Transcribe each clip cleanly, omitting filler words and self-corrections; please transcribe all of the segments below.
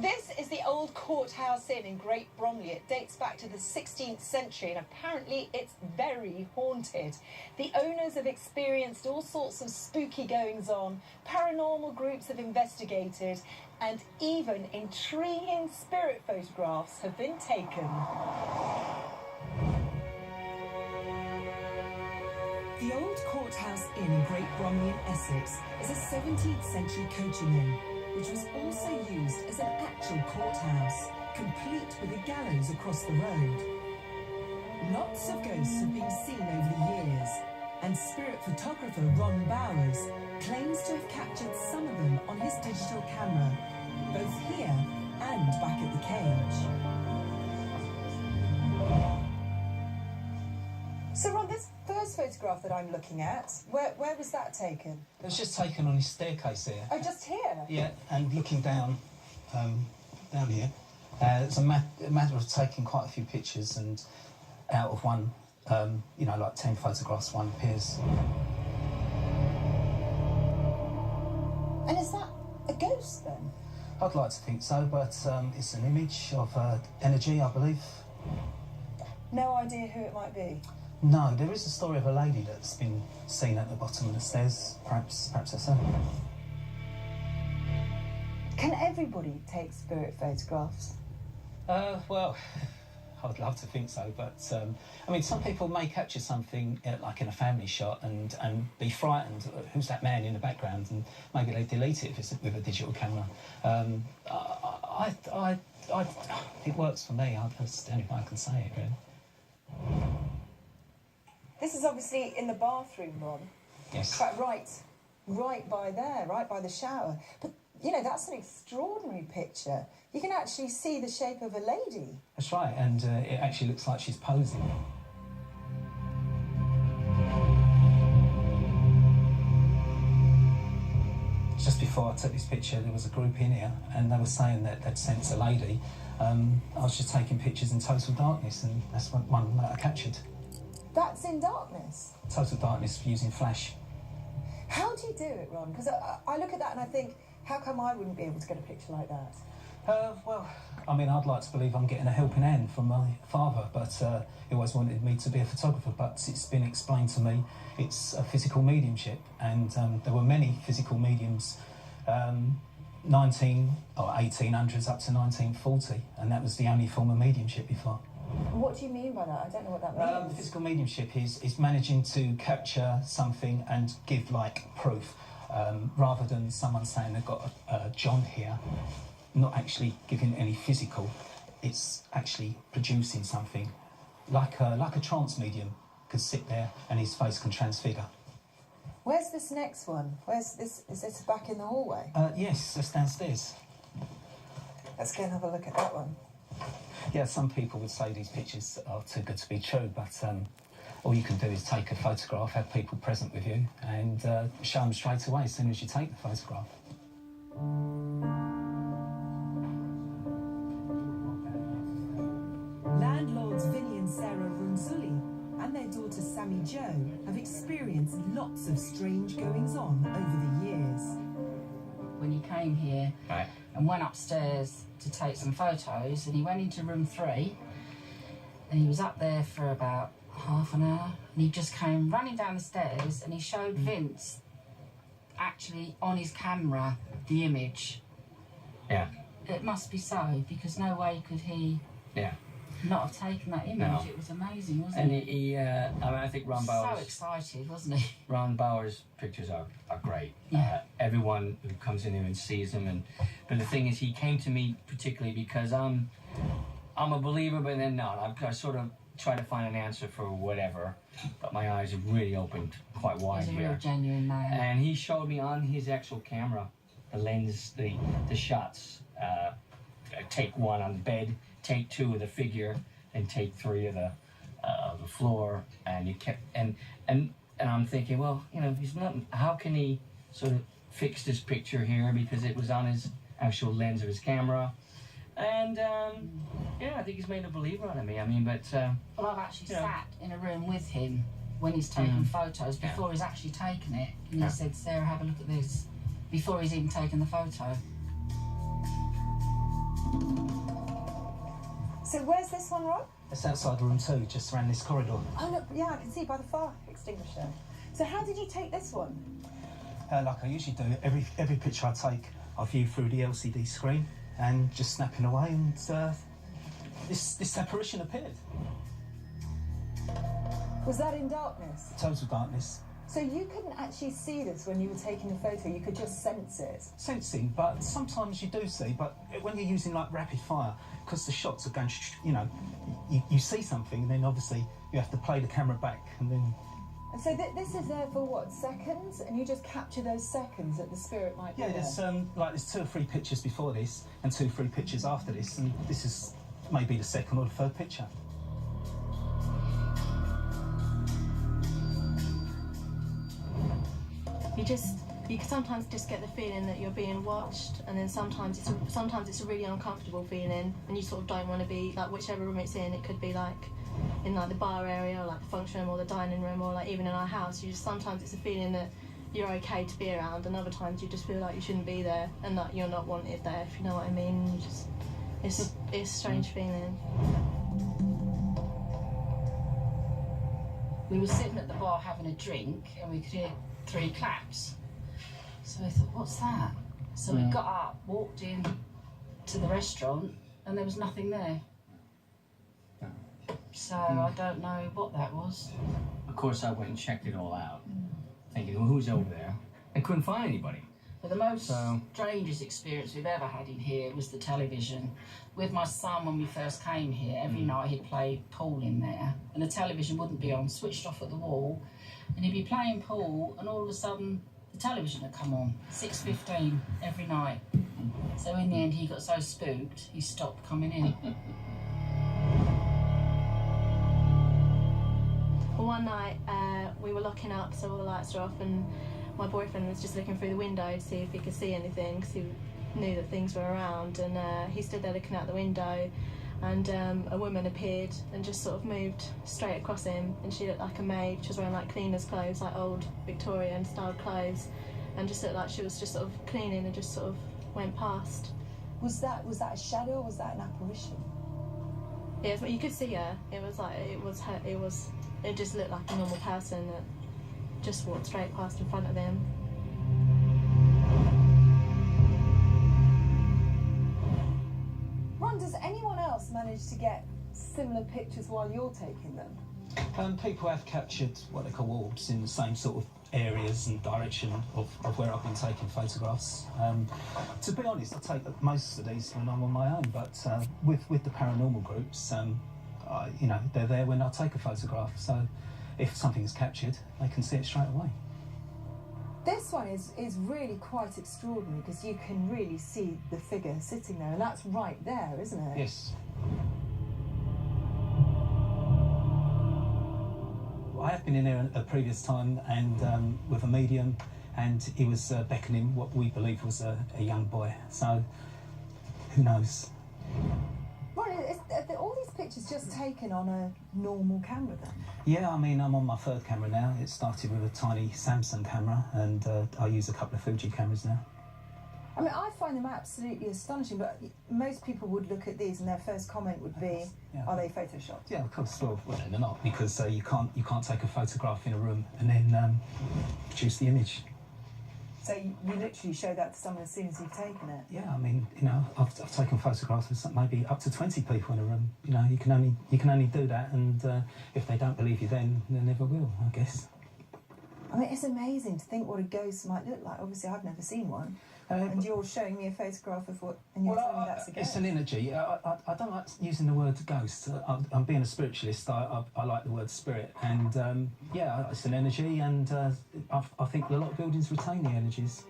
This is the old Courthouse Inn in Great Bromley. It dates back to the 16th century and apparently it's very haunted. The owners have experienced all sorts of spooky goings-on, paranormal groups have investigated, and even intriguing spirit photographs have been taken. The old Courthouse Inn in Great Bromley in Essex is a 17th century coaching inn, which was also used as an actual courthouse, complete with a gallows across the road. Lots of ghosts have been seen over the years, and spirit photographer Ron Bowers claims to have captured some of them on his digital camera, both here and back at the cage. So Ron, this first photograph that I'm looking at, where was that taken? It was just taken on his staircase there. Oh, just here? Yeah, and looking down, down here. It's a matter of taking quite a few pictures, and out of one, you know, like 10 photographs, one appears. And is that a ghost then? I'd like to think so, but it's an image of energy, I believe. No idea who it might be? No, there is a story of a lady that's been seen at the bottom of the stairs. Perhaps that's her. Can everybody take spirit photographs? Well, I would love to think so, but I mean, some people may capture something like in a family shot and be frightened. Who's that man in the background? And maybe they delete it if it's with a digital camera. It works for me. That's the only way I can say it, really. This is obviously in the bathroom, Ron. Yes. But right by there, right by the shower. But, you know, that's an extraordinary picture. You can actually see the shape of a lady. That's right, and it actually looks like she's posing. Just before I took this picture, there was a group in here, and they were saying that they'd sensed a lady. I was just taking pictures in total darkness, and that's one that I captured. That's in darkness? Total darkness using flash. How do you do it, Ron? Because I look at that and I think, how come I wouldn't be able to get a picture like that? Well, I mean, I'd like to believe I'm getting a helping hand from my father, but he always wanted me to be a photographer, but it's been explained to me it's a physical mediumship, and there were many physical mediums, 1800s up to 1940, and that was the only form of mediumship before. What do you mean by that? I don't know what that means. Physical mediumship is managing to capture something and give, like, proof, rather than someone saying they've got a John here, not actually giving any physical. It's actually producing something, like a trance medium could sit there and his face can transfigure. Where's this next one? Where's this? Is this back in the hallway? Yes, that's downstairs. Let's go and have a look at that one. Yeah, some people would say these pictures are too good to be true, but all you can do is take a photograph, have people present with you, and show them straight away as soon as you take the photograph. Landlords Vinnie and Sarah Runzulli and their daughter Sammy Jo have experienced lots of strange goings-on over the years. When he came here and went upstairs to take some photos, and he went into room 3 and he was up there for about half an hour, and he just came running down the stairs and he showed Vince actually on his camera the image. Yeah. It must be so, because no way could he not have taken that image. No. It was amazing, wasn't it? And he I mean, I think Ron Bowers... So excited, wasn't he? Ron Bowers' pictures are great. Yeah. Everyone who comes in here and sees them, but the thing is, he came to me particularly because I'm a believer, but then not. I sort of try to find an answer for whatever, but my eyes have really opened quite wide He's a here. real genuine man. And he showed me on his actual camera the lens, the shots. Take 1 on the bed, take 2 of the figure, and take 3 of the floor. And you kept and I'm thinking, well, you know, he's not. How can he sort of fix this picture here, because it was on his actual lens of his camera? And yeah, I think he's made a believer out of me. I mean, but well, I've actually sat in a room with him when he's taken photos before he's actually taken it, and he said, "Sarah, have a look at this," before he's even taken the photo. So where's this one, Rob? It's outside room 2, just around this corridor. Oh, look, yeah, I can see by the fire extinguisher. So how did you take this one? Like I usually do, every picture I take, I view through the LCD screen and just snapping away, and this apparition appeared. Was that in darkness? Total darkness. So you couldn't actually see this when you were taking the photo, you could just sense it? Sensing, but sometimes you do see, but when you're using like rapid fire, because the shots are going, you know, you see something, and then obviously you have to play the camera back, and then... And so this is there for what, seconds? And you just capture those seconds that the spirit might be Yeah, there? there's 2 or 3 pictures before this, and 2 or 3 pictures after this, and this is maybe the 2nd or the 3rd picture. You can sometimes just get the feeling that you're being watched, and then sometimes it's a really uncomfortable feeling, and you sort of don't want to be like, whichever room it's in. It could be like in like the bar area, or like the function room, or the dining room, or like even in our house. Sometimes it's a feeling that you're okay to be around, and other times you just feel like you shouldn't be there, and that you're not wanted there, if you know what I mean. It's a strange feeling. We were sitting at the bar having a drink, and we could hear 3 claps. So we thought, what's that? So we got up, walked in to the restaurant, and there was nothing there. So I don't know what that was. Of course, I went and checked it all out, thinking, well, who's over there? I couldn't find anybody. But the most strangest experience we've ever had in here was the television. With my son, when we first came here, every night he'd play pool in there, and the television wouldn't be on, switched off at the wall, and he'd be playing pool, and all of a sudden the television would come on, 6:15 every night. So in the end, he got so spooked, he stopped coming in. Well, one night we were locking up, so all the lights were off, and my boyfriend was just looking through the window to see if he could see anything, because he knew that things were around, and he stood there looking out the window, and a woman appeared and just sort of moved straight across him, and she looked like a maid. She was wearing like cleaner's clothes, like old Victorian style clothes, and just looked like she was just sort of cleaning, and just sort of went past. Was that a shadow, or was that an apparition? Yeah, you could see her. It was like, it just looked like a normal person that just walked straight past in front of him. Ron, does anyone else manage to get similar pictures while you're taking them? People have captured what they call orbs in the same sort of areas and direction of where I've been taking photographs. To be honest, I take most of these when I'm on my own, but with the paranormal groups, you know, they're there when I take a photograph, so if something is captured, they can see it straight away. This one is really quite extraordinary, because you can really see the figure sitting there, and that's right there, isn't it? Yes. I have been in there a previous time, and with a medium, and he was beckoning what we believe was a young boy, so who knows? Ron, are all these pictures just taken on a normal camera then? Yeah, I mean, I'm on my 3rd camera now. It started with a tiny Samsung camera, and I use a couple of Fuji cameras now. I mean, I find them absolutely astonishing, but most people would look at these and their first comment would be, are they photoshopped? Yeah, of course. Well, they're not, because you can't take a photograph in a room and then produce the image. So you literally show that to someone as soon as you've taken it? Yeah, I mean, you know, I've taken photographs of maybe up to 20 people in a room. You know, you can only do that, and if they don't believe you, then they never will, I guess. I mean, it's amazing to think what a ghost might look like. Obviously, I've never seen one. And you're showing me a photograph of what, and you're telling me that's a ghost. It's an energy. I don't like using the word ghost. I'm being a spiritualist. I like the word spirit, and yeah, it's an energy, and I think a lot of buildings retain the energies.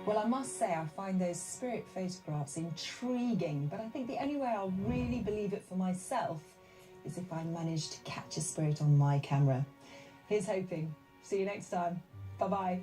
Well, I must say I find those spirit photographs intriguing, but I think the only way I'll really believe it for myself is if I manage to catch a spirit on my camera. Here's hoping. See you next time. Bye-bye.